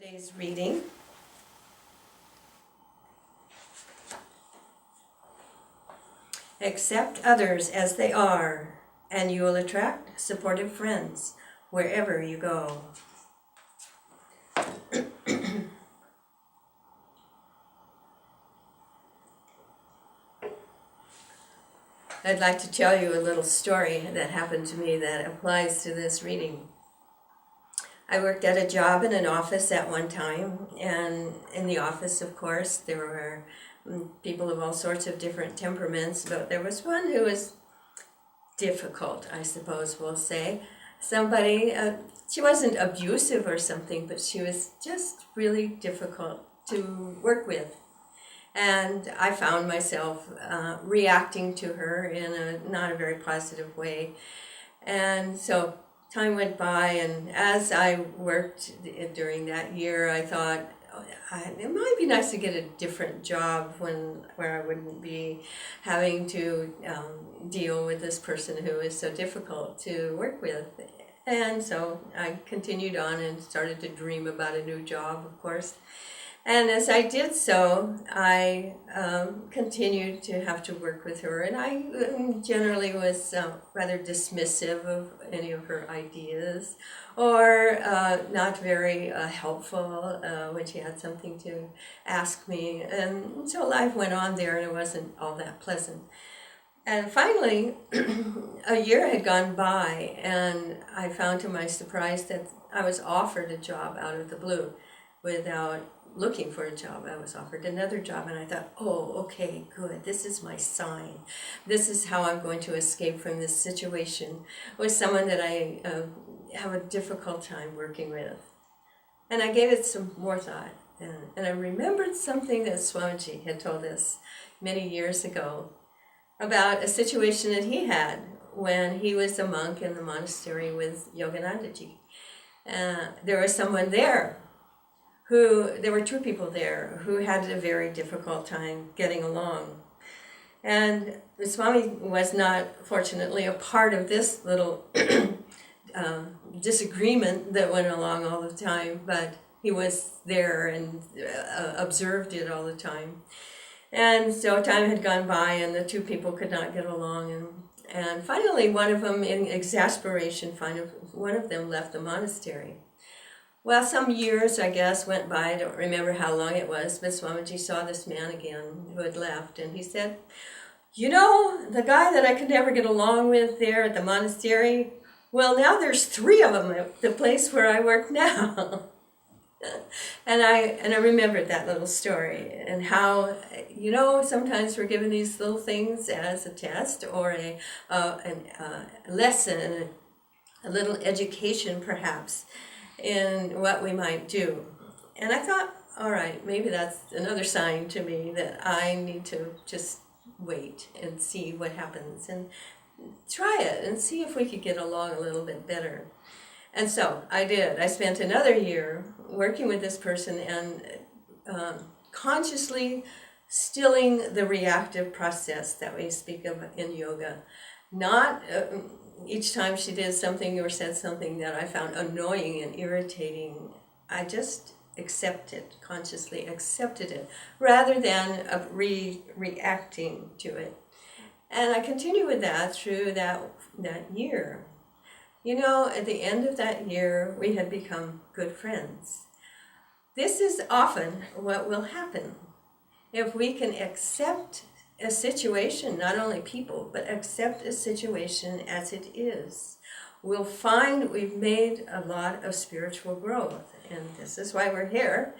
Today's reading. Accept others as they are, and you will attract supportive friends wherever you go. I'd like to tell you a little story that happened to me that applies to this reading. I worked at a job in an office at one time, and in the office, of course, there were people of all sorts of different temperaments, but there was one who was difficult, I suppose we'll say. Somebody, she wasn't abusive or something, but she was just really difficult to work with. And I found myself reacting to her in not a very positive way. And so time went by, and as I worked during that year, I thought, it might be nice to get a different job where I wouldn't be having to deal with this person who is so difficult to work with. And so I continued on and started to dream about a new job, of course. And as I did so, I continued to have to work with her, and I generally was rather dismissive of any of her ideas, or not very helpful when she had something to ask me. And so life went on there, and it wasn't all that pleasant. And finally, a year had gone by, and I found to my surprise that I was offered a job out of the blue without looking for a job. I was offered another job, and I thought, oh, okay, good. This is my sign. This is how I'm going to escape from this situation with someone that I have a difficult time working with. And I gave it some more thought, and I remembered something that Swamiji had told us many years ago about a situation that he had when he was a monk in the monastery with Yoganandaji. There was someone there there were two people there who had a very difficult time getting along. And Swami was not, fortunately, a part of this little disagreement that went along all the time, but he was there and observed it all the time. And so time had gone by, and the two people could not get along. And finally, one of them, in exasperation, one of them left the monastery. Well, some years, I guess, went by. I don't remember how long it was, but Swamiji saw this man again who had left, and he said, you know, the guy that I could never get along with there at the monastery, well, now there's three of them at the place where I work now. And I remembered that little story, and how, you know, sometimes we're given these little things as a test or a lesson, a little education perhaps, in what we might do. And I thought, all right, maybe that's another sign to me that I need to just wait and see what happens and try it and see if we could get along a little bit better. And so I did. I spent another year working with this person and consciously stilling the reactive process that we speak of in yoga. Not each time she did something or said something that I found annoying and irritating, I just consciously accepted it, rather than reacting to it. And I continued with that through that year. You know, at the end of that year, we had become good friends. This is often what will happen if we can accept a situation, not only people, but accept a situation as it is. We'll find we've made a lot of spiritual growth, and this is why we're here.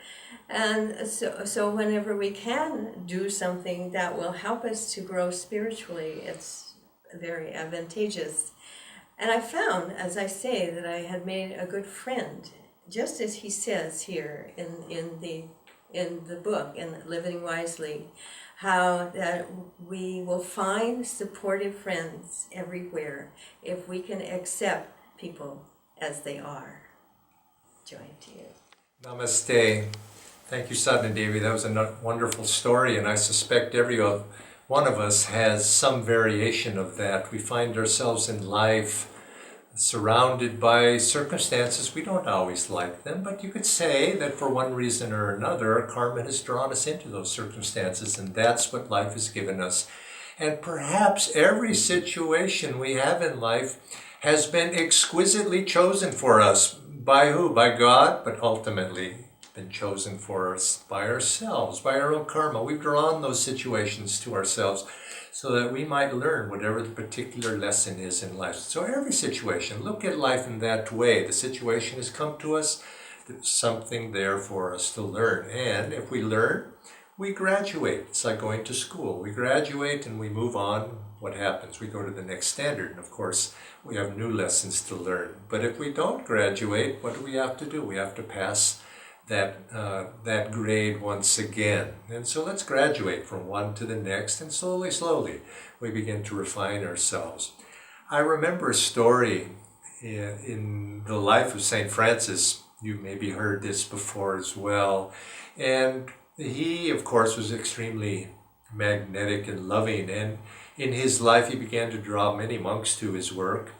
And so whenever we can do something that will help us to grow spiritually, it's very advantageous. And I found, as I say, that I had made a good friend, just as he says here in the book, in Living Wisely, how that we will find supportive friends everywhere if we can accept people as they are. Joy to you. Namaste. Thank you, Sadhanadevi. That was a wonderful story, and I suspect every one of us has some variation of that. We find ourselves in life surrounded by circumstances. We don't always like them, but you could say that for one reason or another, karma has drawn us into those circumstances, and that's what life has given us. And perhaps every situation we have in life has been exquisitely chosen for us. By who? By God, but ultimately been chosen for us by ourselves, by our own karma. We've drawn those situations to ourselves so that we might learn whatever the particular lesson is in life. So every situation, look at life in that way. The situation has come to us, there's something there for us to learn. And if we learn, we graduate. It's like going to school. We graduate and we move on. What happens? We go to the next standard. And of course, we have new lessons to learn. But if we don't graduate, what do we have to do? We have to pass that grade once again. And so let's graduate from one to the next, and slowly, we begin to refine ourselves. I remember a story in the life of St. Francis. You maybe heard this before as well. And he, of course, was extremely magnetic and loving. And in his life, he began to draw many monks to his work,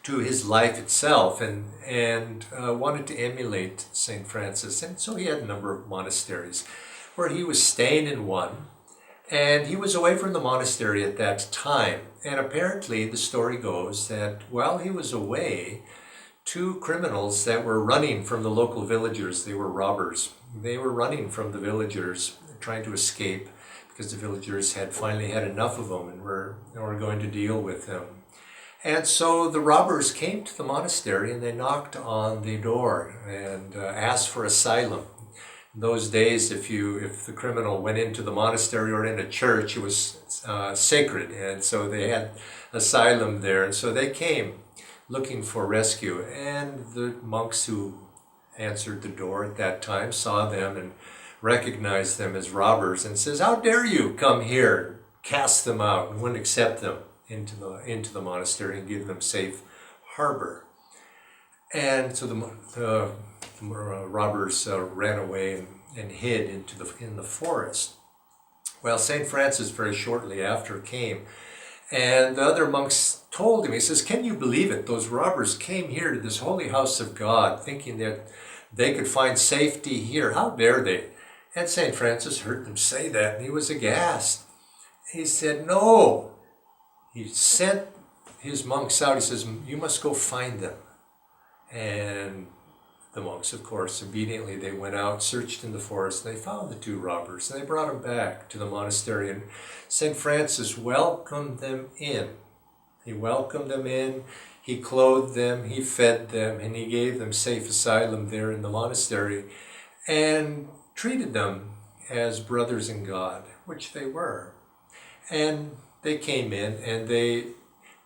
to his life itself, and wanted to emulate St. Francis. And so he had a number of monasteries where he was staying in one, and he was away from the monastery at that time. And apparently the story goes that while he was away, two criminals that were running from the local villagers, they were robbers, they were running from the villagers, trying to escape because the villagers had finally had enough of them and were going to deal with them. And so the robbers came to the monastery and they knocked on the door and asked for asylum. In those days, if the criminal went into the monastery or in a church, it was sacred, and so they had asylum there. And so they came looking for rescue, and the monks who answered the door at that time saw them and recognized them as robbers and says, "How dare you come here?" Cast them out and wouldn't accept them into the monastery and give them safe harbor. And so the robbers ran away and hid in the forest. Well, St. Francis very shortly after came, and the other monks told him, he says, "Can you believe it? Those robbers came here to this holy house of God thinking that they could find safety here. How dare they?" And St. Francis heard them say that, and he was aghast. He said, "No." He sent his monks out. He says, "You must go find them." And the monks, of course, obediently they went out, searched in the forest, and they found the two robbers, and they brought them back to the monastery. And St. Francis welcomed them in. He welcomed them in, he clothed them, he fed them, and he gave them safe asylum there in the monastery, and treated them as brothers in God, which they were. And they came in and they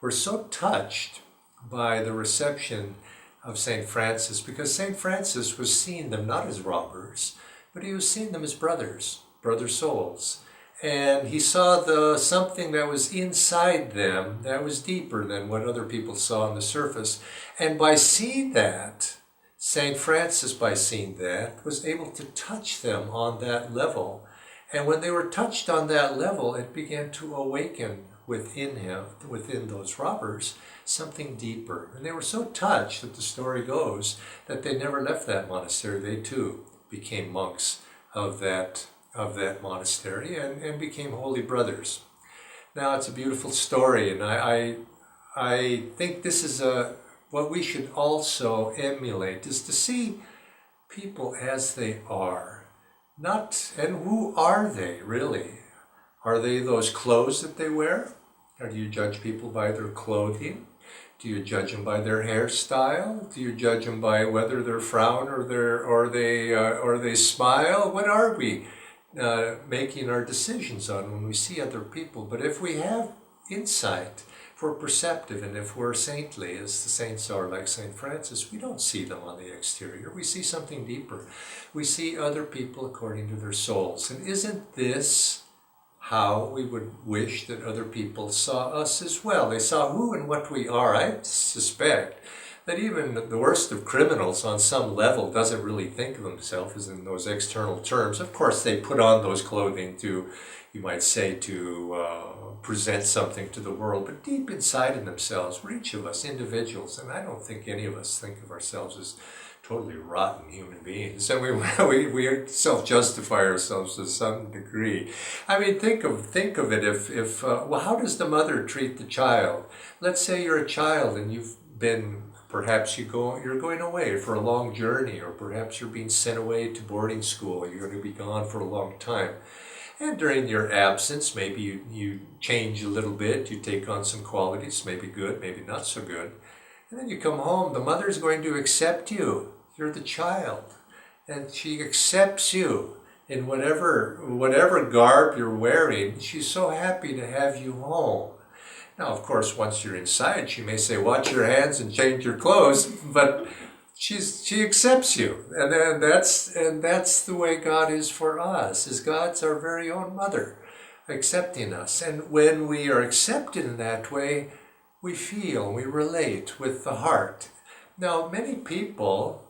were so touched by the reception of St. Francis, because St. Francis was seeing them not as robbers, but he was seeing them as brothers, brother souls. And he saw something that was inside them that was deeper than what other people saw on the surface. And by seeing that, St. Francis, by seeing that, was able to touch them on that level. And when they were touched on that level, it began to awaken within him, within those robbers, something deeper. And they were so touched that the story goes that they never left that monastery. They too became monks of that monastery and became holy brothers. Now it's a beautiful story, and I think this is what we should also emulate, is to see people as they are. And who are they really? Are they those clothes that they wear? Or do you judge people by their clothing? Do you judge them by their hairstyle? Do you judge them by whether they frown or they smile? What are we making our decisions on when we see other people? But if we have insight, if we're perceptive, and if we're saintly, as the saints are, like St. Francis, we don't see them on the exterior. We see something deeper. We see other people according to their souls. And isn't this how we would wish that other people saw us as well? They saw who and what we are. I suspect that even the worst of criminals on some level doesn't really think of themselves as in those external terms. Of course, they put on those clothing to, you might say, to present something to the world, but deep inside in themselves, we're each of us individuals, and I don't think any of us think of ourselves as totally rotten human beings. And we self-justify ourselves to some degree. I mean, think of it if well, how does the mother treat the child? Let's say you're a child and you've been, perhaps you're going away for a long journey, or perhaps you're being sent away to boarding school. You're going to be gone for a long time. And during your absence, maybe you change a little bit, you take on some qualities, maybe good, maybe not so good. And then you come home, the mother's going to accept you. You're the child. And she accepts you in whatever garb you're wearing. She's so happy to have you home. Now, of course, once you're inside, she may say, wash your hands and change your clothes, but she accepts you. And then that's the way God is for us, is God's our very own mother, accepting us. And when we are accepted in that way, we feel, we relate with the heart. Now, many people,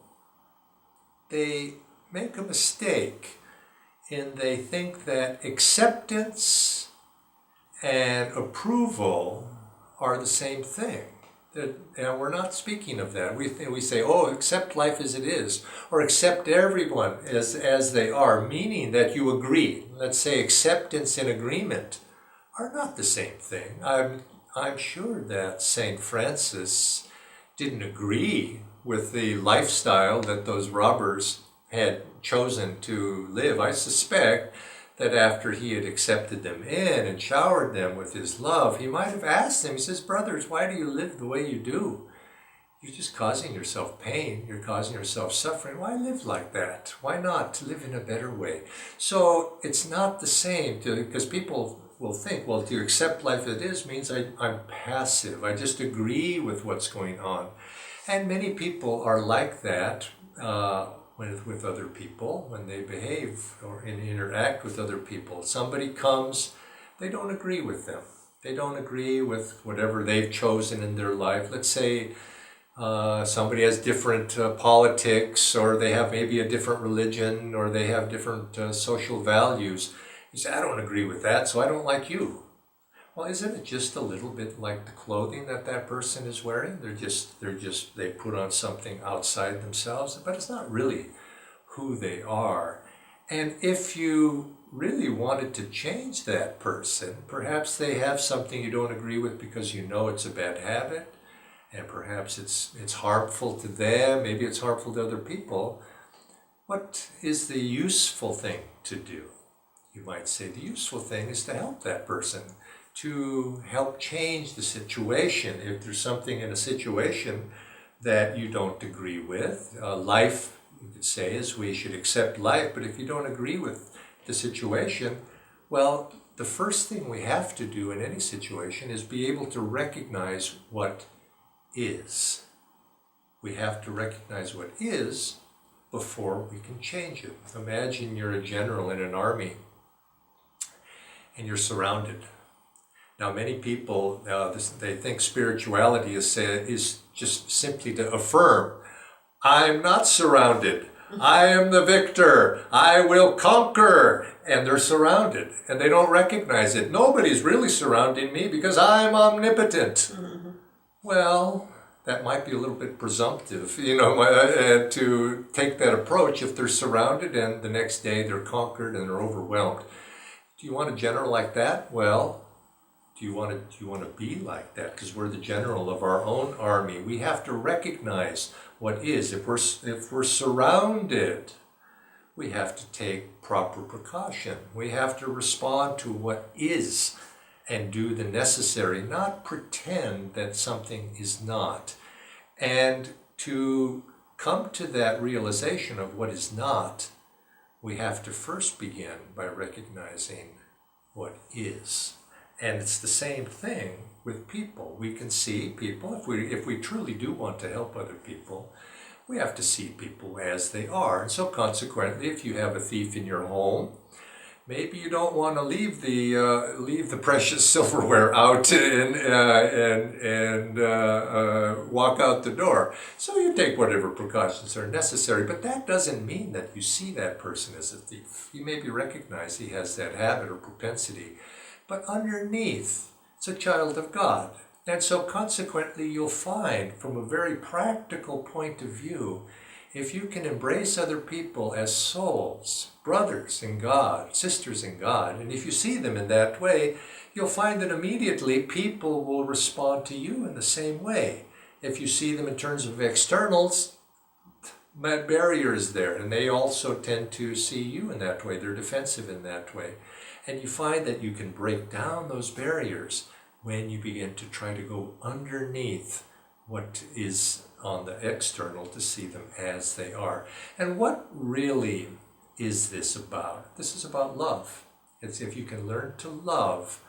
they make a mistake and they think that acceptance and approval are the same thing. And we're not speaking of that. We say, oh, accept life as it is, or accept everyone as they are, meaning that you agree. Let's say acceptance and agreement are not the same thing. I'm sure that St. Francis didn't agree with the lifestyle that those robbers had chosen to live. I suspect that after he had accepted them in and showered them with his love, he might have asked them, he says, brothers, why do you live the way you do? You're just causing yourself pain. You're causing yourself suffering. Why live like that? Why not live in a better way? So it's not the same, because people will think, well, to accept life as it is means I'm passive. I just agree with what's going on. And many people are like that with other people when they behave or interact with other people. Somebody comes, they don't agree with them. They don't agree with whatever they've chosen in their life. Let's say somebody has different politics, or they have maybe a different religion, or they have different social values. You say, I don't agree with that, so I don't like you. Well, isn't it just a little bit like the clothing that person is wearing? They put on something outside themselves, but it's not really who they are. And if you really wanted to change that person, perhaps they have something you don't agree with because you know it's a bad habit, and perhaps it's harmful to them, maybe it's harmful to other people. What is the useful thing to do? You might say the useful thing is to help that person, to help change the situation. If there's something in a situation that you don't agree with, life, you could say, is we should accept life, but if you don't agree with the situation, well, the first thing we have to do in any situation is be able to recognize what is. We have to recognize what is before we can change it. Imagine you're a general in an army and you're surrounded. Now, many people, they think spirituality is just simply to affirm, I'm not surrounded. I am the victor. I will conquer. And they're surrounded, and they don't recognize it. Nobody's really surrounding me because I'm omnipotent. Mm-hmm. Well, that might be a little bit presumptive, to take that approach if they're surrounded and the next day they're conquered and they're overwhelmed. Do you want a general like that? Well, do you want to be like that? Because we're the general of our own army. We have to recognize what is. If we're surrounded, we have to take proper precaution. We have to respond to what is and do the necessary, not pretend that something is not. And to come to that realization of what is not, we have to first begin by recognizing what is. And it's the same thing with people. We can see people, if we truly do want to help other people, we have to see people as they are. And so consequently, if you have a thief in your home, maybe you don't want to leave the precious silverware out and walk out the door. So you take whatever precautions are necessary, but that doesn't mean that you see that person as a thief. You maybe recognize he has that habit or propensity, but underneath, it's a child of God. And so consequently, you'll find from a very practical point of view, if you can embrace other people as souls, brothers in God, sisters in God, and if you see them in that way, you'll find that immediately people will respond to you in the same way. If you see them in terms of externals, that barrier is there, and they also tend to see you in that way. They're defensive in that way. And you find that you can break down those barriers when you begin to try to go underneath what is on the external to see them as they are. And what really is this about? This is about love. It's if you can learn to love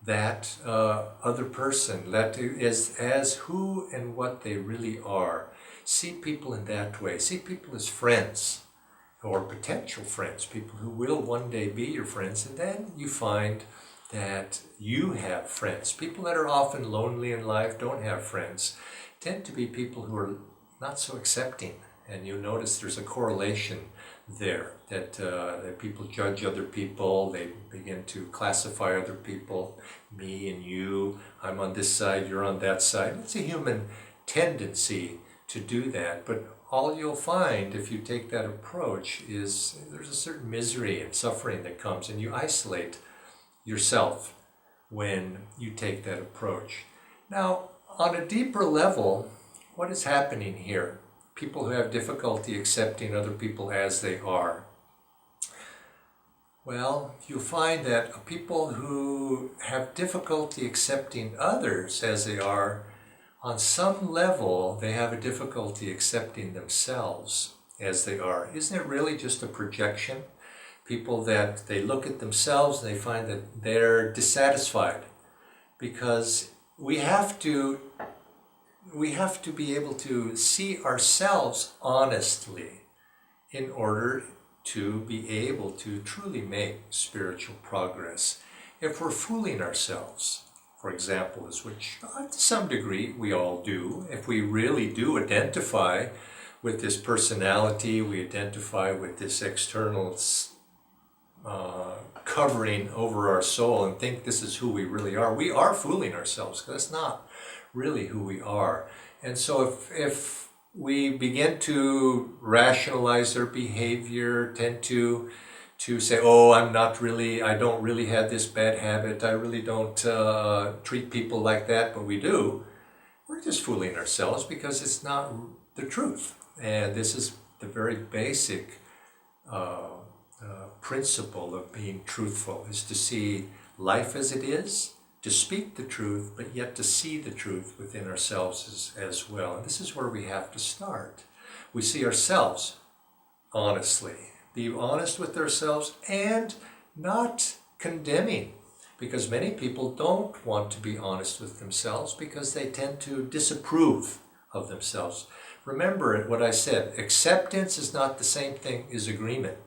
that other person, that is as who and what they really are. See people in that way. See people as friends or potential friends, people who will one day be your friends, and then you find that you have friends. People that are often lonely in life, don't have friends, tend to be people who are not so accepting. And you notice there's a correlation there, that people judge other people, they begin to classify other people, me and you, I'm on this side, you're on that side. It's a human tendency to do that, but all you'll find if you take that approach is there's a certain misery and suffering that comes, and you isolate yourself when you take that approach. Now, on a deeper level, what is happening here? People who have difficulty accepting other people as they are. Well, you'll find that people who have difficulty accepting others as they are, on some level, they have a difficulty accepting themselves as they are. Isn't it really just a projection? People that they look at themselves and they find that they're dissatisfied, because we have to be able to see ourselves honestly in order to be able to truly make spiritual progress. If we're fooling ourselves, for example, is which to some degree we all do, if we really do identify with this personality, we identify with this external covering over our soul and think this is who we are fooling ourselves, because that's not really who we are. And so if we begin to rationalize their behavior, tend to say, oh, I don't really have this bad habit, I really don't treat people like that, but we do, we're just fooling ourselves because it's not the truth. And this is the very basic principle of being truthful, is to see life as it is, to speak the truth, but yet to see the truth within ourselves as well. And this is where we have to start. We see ourselves honestly. Be honest with ourselves and not condemning, because many people don't want to be honest with themselves because they tend to disapprove of themselves. Remember what I said, acceptance is not the same thing as agreement.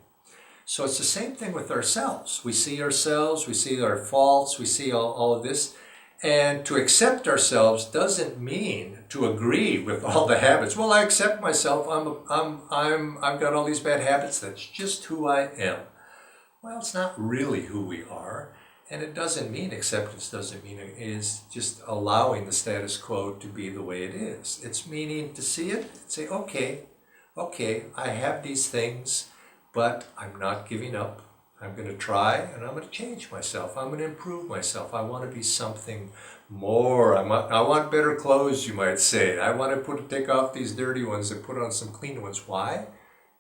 So it's the same thing with ourselves. We see ourselves, we see our faults, we see all of this. And to accept ourselves doesn't mean to agree with all the habits. Well, I accept myself. I've got all these bad habits. That's just who I am. Well, it's not really who we are, and it doesn't mean acceptance. Doesn't mean it is just allowing the status quo to be the way it is. It's meaning to see it, and say, okay, I have these things, but I'm not giving up. I'm going to try, and I'm going to change myself. I'm going to improve myself. I want to be something more. I want better clothes, you might say. I want to take off these dirty ones and put on some clean ones. Why?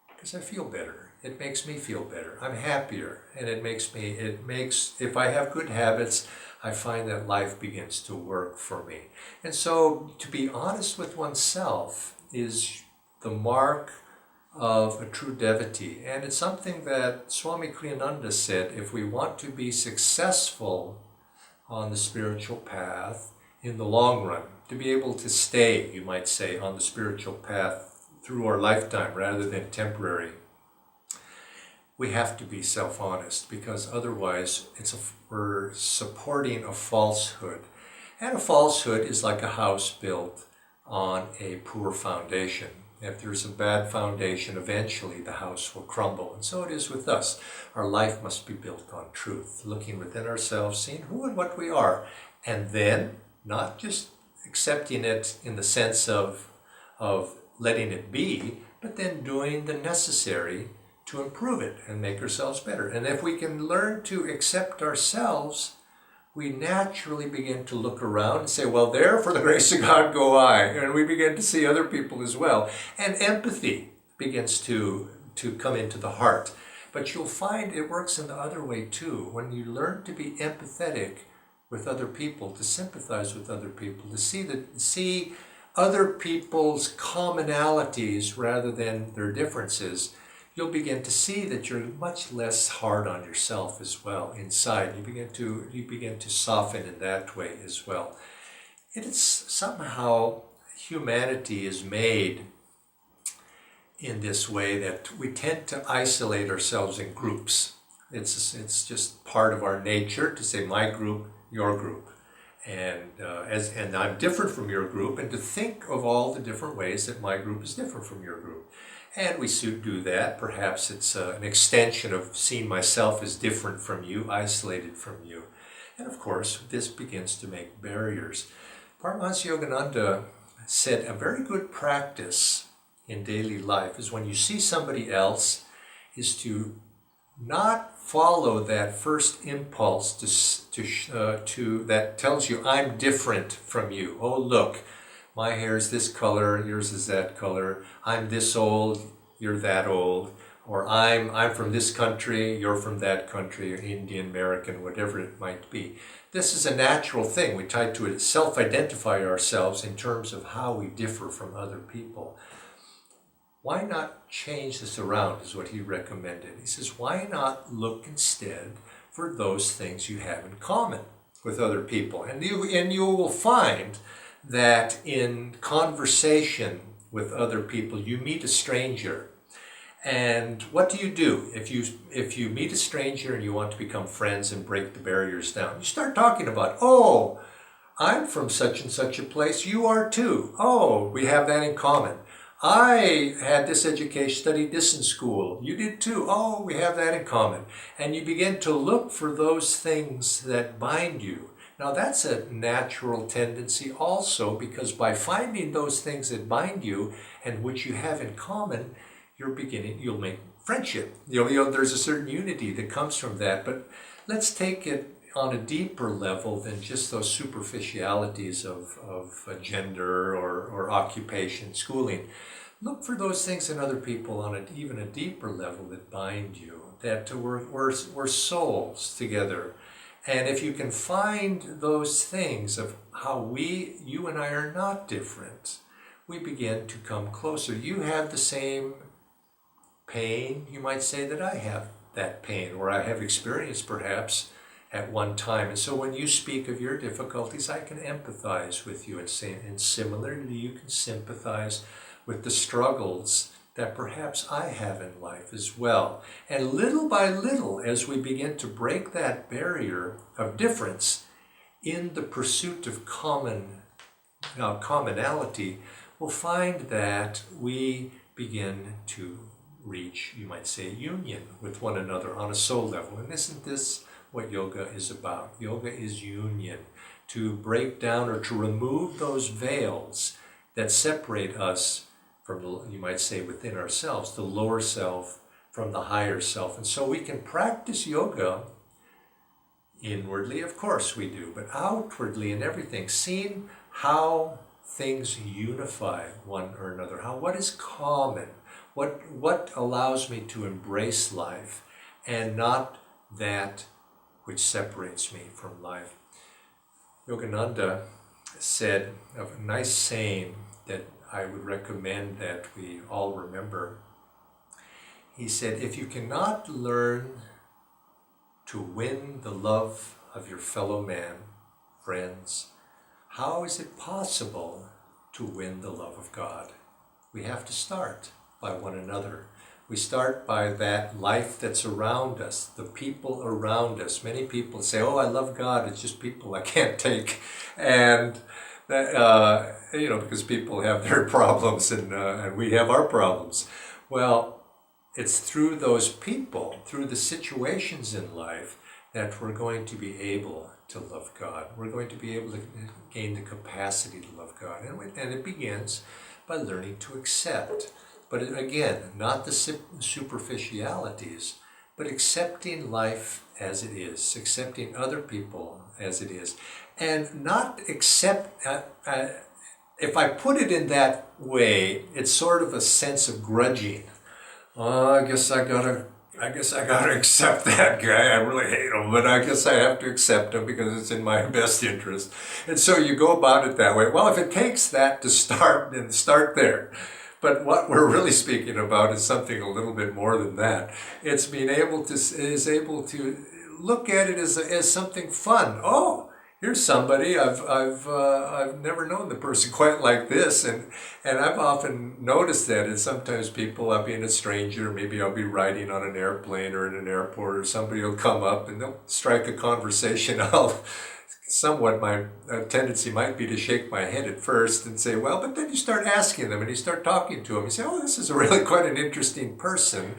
Because I feel better. It makes me feel better. I'm happier, and it makes, if I have good habits, I find that life begins to work for me. And so to be honest with oneself is the mark of a true devotee. And it's something that Swami Kriyananda said, if we want to be successful on the spiritual path in the long run, to be able to stay, you might say, on the spiritual path through our lifetime rather than temporary, we have to be self-honest, because otherwise we're supporting a falsehood. And a falsehood is like a house built on a poor foundation. If there's a bad foundation, eventually the house will crumble. And so it is with us. Our life must be built on truth, looking within ourselves, seeing who and what we are, and then not just accepting it in the sense of letting it be, but then doing the necessary to improve it and make ourselves better. And if we can learn to accept ourselves, we naturally begin to look around and say, well, there, for the grace of God, go I. And we begin to see other people as well. And empathy begins to come into the heart. But you'll find it works in the other way too. When you learn to be empathetic with other people, to sympathize with other people, to see other people's commonalities rather than their differences, you'll begin to see that you're much less hard on yourself as well inside. You begin to soften in that way as well. It is somehow humanity is made in this way that we tend to isolate ourselves in groups. It's just part of our nature to say my group, your group. And I'm different from your group, and to think of all the different ways that my group is different from your group. And we do that. Perhaps it's an extension of seeing myself as different from you, isolated from you. And of course, this begins to make barriers. Paramahansa Yogananda said a very good practice in daily life is when you see somebody else is to not follow that first impulse to that tells you I'm different from you. Oh, look, my hair is this color, yours is that color. I'm this old, you're that old. Or I'm from this country, you're from that country, or Indian, American, whatever it might be. This is a natural thing. We try to self-identify ourselves in terms of how we differ from other people. Why not change this around, is what he recommended. He says, why not look instead for those things you have in common with other people? And you will find that in conversation with other people, you meet a stranger. And what do? If you meet a stranger and you want to become friends and break the barriers down, you start talking about, oh, I'm from such and such a place, you are too. Oh, we have that in common. I had this education, studied this in school. You did too. Oh, we have that in common. And you begin to look for those things that bind you. Now that's a natural tendency also, because by finding those things that bind you and which you have in common, you'll make friendship. There's a certain unity that comes from that. But let's take it on a deeper level than just those superficialities of gender or occupation, schooling. Look for those things in other people on even a deeper level that bind you, that we're souls together. And if you can find those things of how you and I are not different, we begin to come closer. You have the same pain, you might say, that I have that pain, or I have experienced perhaps at one time. And so when you speak of your difficulties, I can empathize with you, and similarly you can sympathize with the struggles that perhaps I have in life as well. And little by little, as we begin to break that barrier of difference in the pursuit of commonality, we'll find that we begin to reach, you might say, union with one another on a soul level. And isn't this what yoga is about? Yoga is union, to break down or to remove those veils that separate us from, you might say, within ourselves, the lower self from the higher self. And so we can practice yoga inwardly, of course we do, but outwardly in everything, seeing how things unify one or another, what is common, what allows me to embrace life and not that which separates me from life. Yogananda said a nice saying that I would recommend that we all remember. He said, if you cannot learn to win the love of your fellow man, friends, how is it possible to win the love of God? We have to start by one another. We start by that life that's around us, the people around us. Many people say, oh, I love God, it's just people I can't take. And That, because people have their problems and we have our problems. Well, it's through those people, through the situations in life, that we're going to be able to love God. We're going to be able to gain the capacity to love God. And it begins by learning to accept. But again, not the superficialities, but accepting life as it is, accepting other people as it is. And not accept, if I put it in that way, it's sort of a sense of grudging. Oh, I guess I gotta accept that guy. I really hate him, but I guess I have to accept him because it's in my best interest. And so you go about it that way. Well, if it takes that to start, then start there. But what we're really speaking about is something a little bit more than that. It's being able to look at it as something fun. Oh, here's somebody I've never known the person quite like this, and I've often noticed that. And sometimes people, I'll be in a stranger, maybe I'll be riding on an airplane or in an airport, or somebody will come up and they'll strike a conversation. My tendency might be to shake my head at first and say, well, but then you start asking them and you start talking to them. You say, oh, this is really quite an interesting person.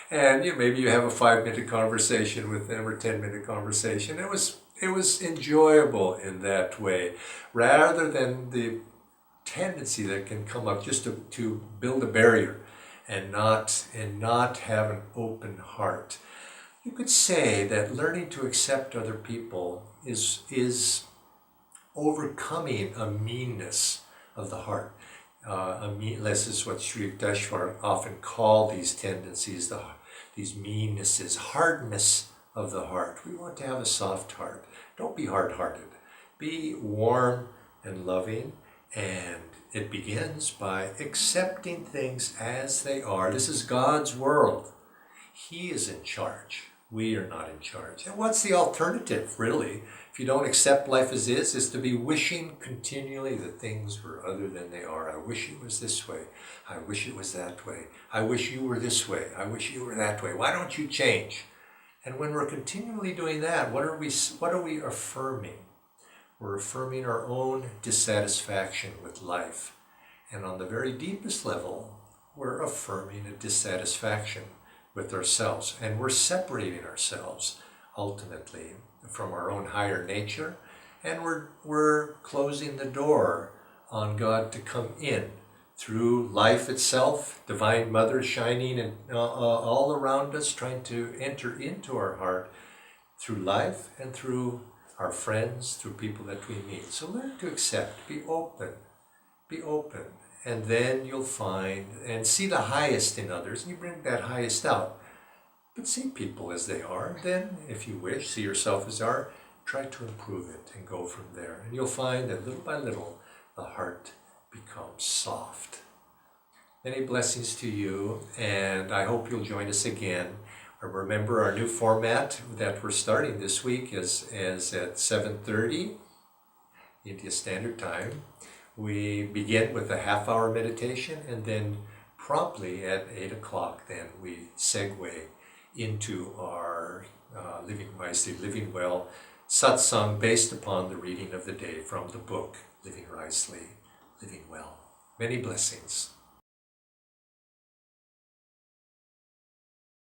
And maybe you have a 5-minute conversation with them or 10-minute conversation. It was enjoyable in that way, rather than the tendency that can come up just to build a barrier and not have an open heart. You could say that learning to accept other people is overcoming a meanness of the heart. This is what Sri Yukteswar often call these tendencies, these meannesses, hardness of the heart. We want to have a soft heart. Don't be hard-hearted. Be warm and loving, and it begins by accepting things as they are. This is God's world. He is in charge. We are not in charge. And what's the alternative, really? If you don't accept life as is to be wishing continually that things were other than they are. I wish it was this way. I wish it was that way. I wish you were this way. I wish you were that way. Why don't you change? And when we're continually doing that, what are we affirming? We're affirming our own dissatisfaction with life. And on the very deepest level, we're affirming a dissatisfaction with ourselves. And we're separating ourselves, ultimately, from our own higher nature. And we're closing the door on God to come in through life itself, Divine Mother shining and all around us, trying to enter into our heart through life and through our friends, through people that we meet. So learn to accept, be open, and then you'll find and see the highest in others, and you bring that highest out. But see people as they are, then, if you wish, see yourself as they are, try to improve it and go from there. And you'll find that little by little, the heart becomes soft. Many blessings to you, and I hope you'll join us again. Remember, our new format that we're starting this week is at 7:30 India Standard Time. We begin with a half-hour meditation, and then promptly at 8 o'clock, then we segue into our Living Wisely, Living Well satsang based upon the reading of the day from the book Living Wisely, Living Well. Many blessings.